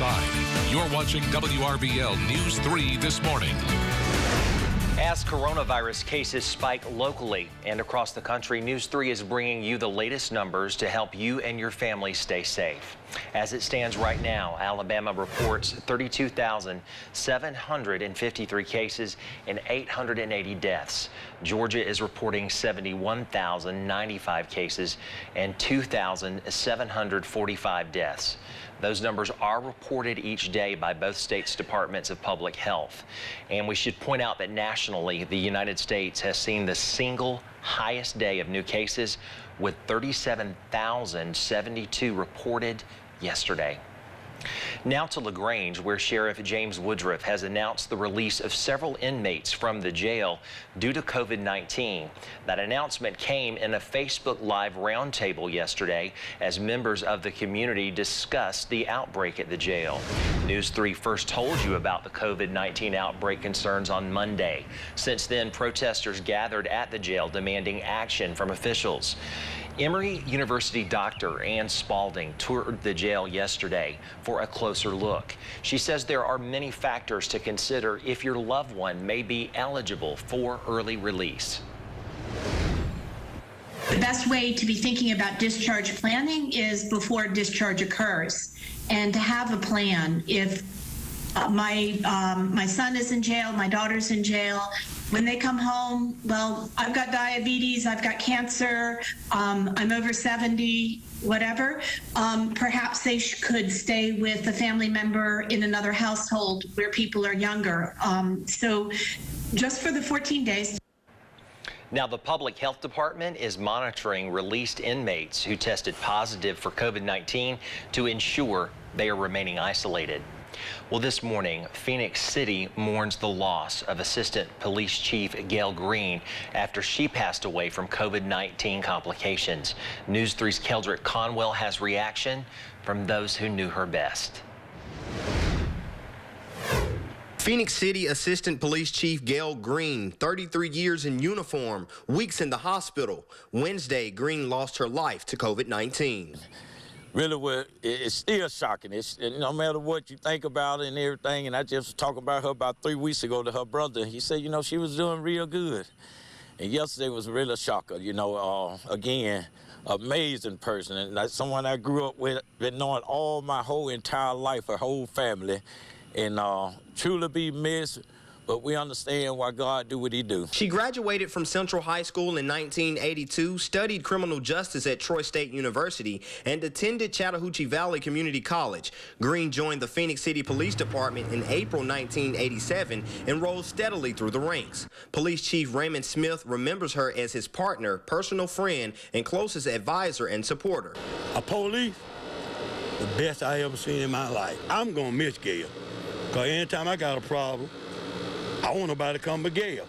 side. You're watching WRBL News 3 this morning. As coronavirus cases spike locally and across the country, News 3 is bringing you the latest numbers to help you and your family stay safe. As it stands right now, Alabama reports 32,753 cases and 880 deaths. Georgia is reporting 71,095 cases and 2,745 deaths. Those numbers are reported each day by both states' departments of public health. And we should point out that nationally, the United States has seen the single highest day of new cases with 37,072 reported yesterday. Now to LaGrange, where Sheriff James Woodruff has announced the release of several inmates from the jail due to COVID-19. That announcement came in a Facebook Live roundtable yesterday as members of the community discussed the outbreak at the jail. News 3 first told you about the COVID-19 outbreak concerns on Monday. Since then, protesters gathered at the jail demanding action from officials. Emory University doctor Ann Spalding toured the jail yesterday for a closer look. She says there are many factors to consider if your loved one may be eligible for early release. The best way to be thinking about discharge planning is before discharge occurs, and to have a plan. If my son is in jail, my daughter's in jail, when they come home, well, I've got diabetes, I've got cancer, I'm over 70, whatever, perhaps they could stay with a family member in another household where people are younger. So just for the 14 days. Now, the Public Health Department is monitoring released inmates who tested positive for COVID-19 to ensure they are remaining isolated. Well, this morning, Phoenix City mourns the loss of Assistant Police Chief Gail Green after she passed away from COVID-19 complications. News 3's Keldrick Conwell has reaction from those who knew her best. Phoenix City Assistant Police Chief Gail Green, 33 years in uniform, weeks in the hospital. Wednesday, Green lost her life to COVID-19. Really, it's still shocking. It's no matter what you think about it and everything. And I just was talking about her about 3 weeks ago to her brother. He said, you know, she was doing real good. And yesterday was really a shocker. You know, again, amazing person. And that's someone I grew up with, been knowing all my whole entire life, her whole family. And truly be missed. But we understand why God do what he do. She graduated from Central High School in 1982, studied criminal justice at Troy State University, and attended Chattahoochee Valley Community College. Green joined the Phoenix City Police Department in April 1987 and rose steadily through the ranks. Police Chief Raymond Smith remembers her as his partner, personal friend, and closest advisor and supporter. A police, the best I ever seen in my life. I'm gonna miss Gail, because anytime I got a problem, I want nobody to come but Gail.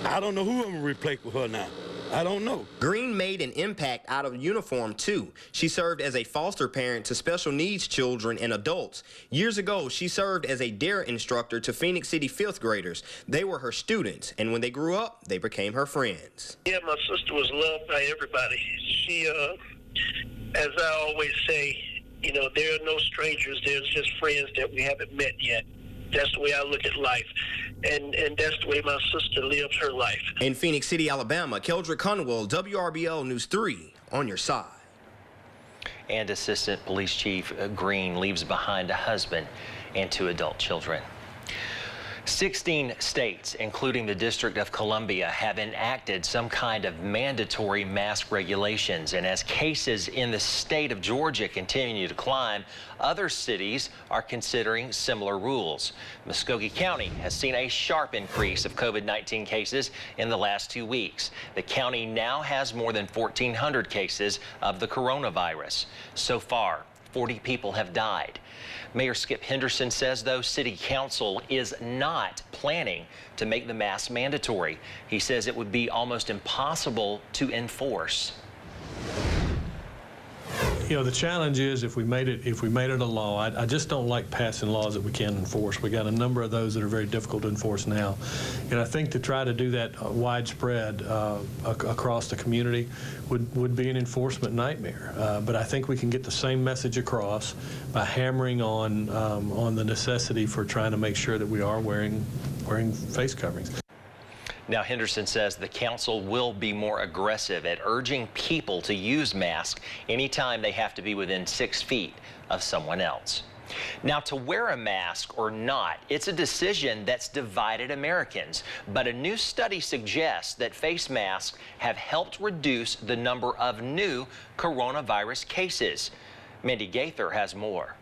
I don't know who I'm going to replace with her now. I don't know. Green made an impact out of uniform, too. She served as a foster parent to special needs children and adults. Years ago, she served as a DARE instructor to Phoenix City 5th graders. They were her students, and when they grew up, they became her friends. Yeah, my sister was loved by everybody. She, as I always say, you know, there are no strangers. There's just friends that we haven't met yet. That's the way I look at life, and that's the way my sister lives her life. In Phoenix City, Alabama, Keldrick Conwell, WRBL News 3, on your side. And Assistant Police Chief Green leaves behind a husband and 2 adult children. 16 states, including the District of Columbia, have enacted some kind of mandatory mask regulations. And as cases in the state of Georgia continue to climb, other cities are considering similar rules. Muskogee County has seen a sharp increase of COVID-19 cases in the last 2 weeks. The county now has more than 1,400 cases of the coronavirus. So far, 40 people have died. Mayor Skip Henderson says, though, City Council is not planning to make the mask mandatory. He says it would be almost impossible to enforce. You know, the challenge is if we made it a law. I just don't like passing laws that we can't enforce. We got a number of those that are very difficult to enforce now, and I think to try to do that widespread across the community would be an enforcement nightmare. But I think we can get the same message across by hammering on the necessity for trying to make sure that we are wearing face coverings. Now, Henderson says the council will be more aggressive at urging people to use masks anytime they have to be within 6 feet of someone else. Now, to wear a mask or not, it's a decision that's divided Americans. But a new study suggests that face masks have helped reduce the number of new coronavirus cases. Mandy Gaither has more.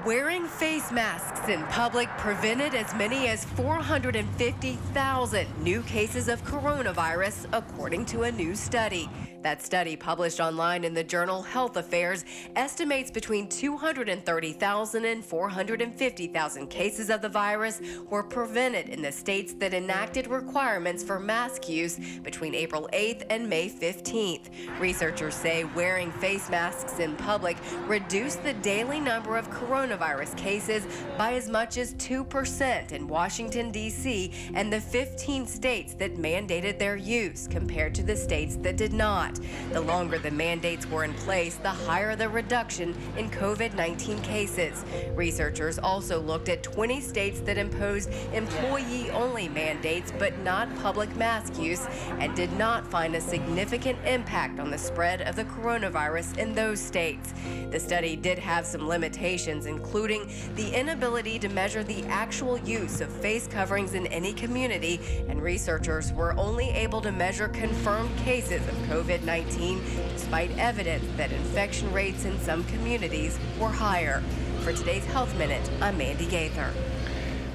Wearing face masks in public prevented as many as 450,000 new cases of coronavirus, according to a new study. That study, published online in the journal Health Affairs, estimates between 230,000 and 450,000 cases of the virus were prevented in the states that enacted requirements for mask use between April 8th and May 15th. Researchers say wearing face masks in public reduced the daily number of coronavirus cases by as much as 2% in Washington, D.C. and the 15 states that mandated their use compared to the states that did not. The longer the mandates were in place, the higher the reduction in COVID-19 cases. Researchers also looked at 20 states that imposed employee-only mandates but not public mask use and did not find a significant impact on the spread of the coronavirus in those states. The study did have some limitations, including the inability to measure the actual use of face coverings in any community, and researchers were only able to measure confirmed cases of COVID-19 despite evidence that infection rates in some communities were higher. For today's Health Minute, I'm Mandy Gaither.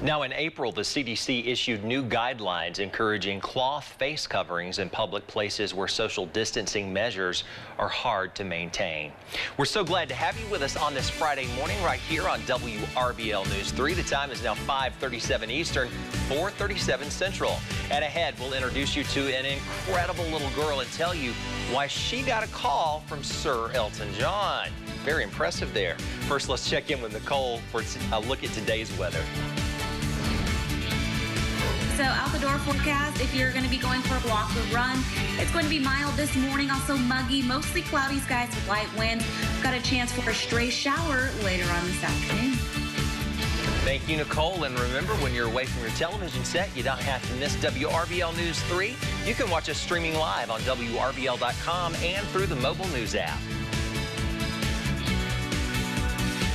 Now, in April, the CDC issued new guidelines encouraging cloth face coverings in public places where social distancing measures are hard to maintain. We're so glad to have you with us on this Friday morning right here on WRBL News 3. The time is now 5:37 Eastern, 4:37 Central. And ahead, we'll introduce you to an incredible little girl and tell you why she got a call from Sir Elton John. Very impressive there. First, let's check in with Nicole for a look at today's weather. So out the door forecast, if you're going to be going for a walk or run, it's going to be mild this morning, also muggy, mostly cloudy skies with light winds. Got a chance for a stray shower later on this afternoon. Thank you, Nicole. And remember, when you're away from your television set, you don't have to miss WRBL News 3. You can watch us streaming live on WRBL.com and through the mobile news app.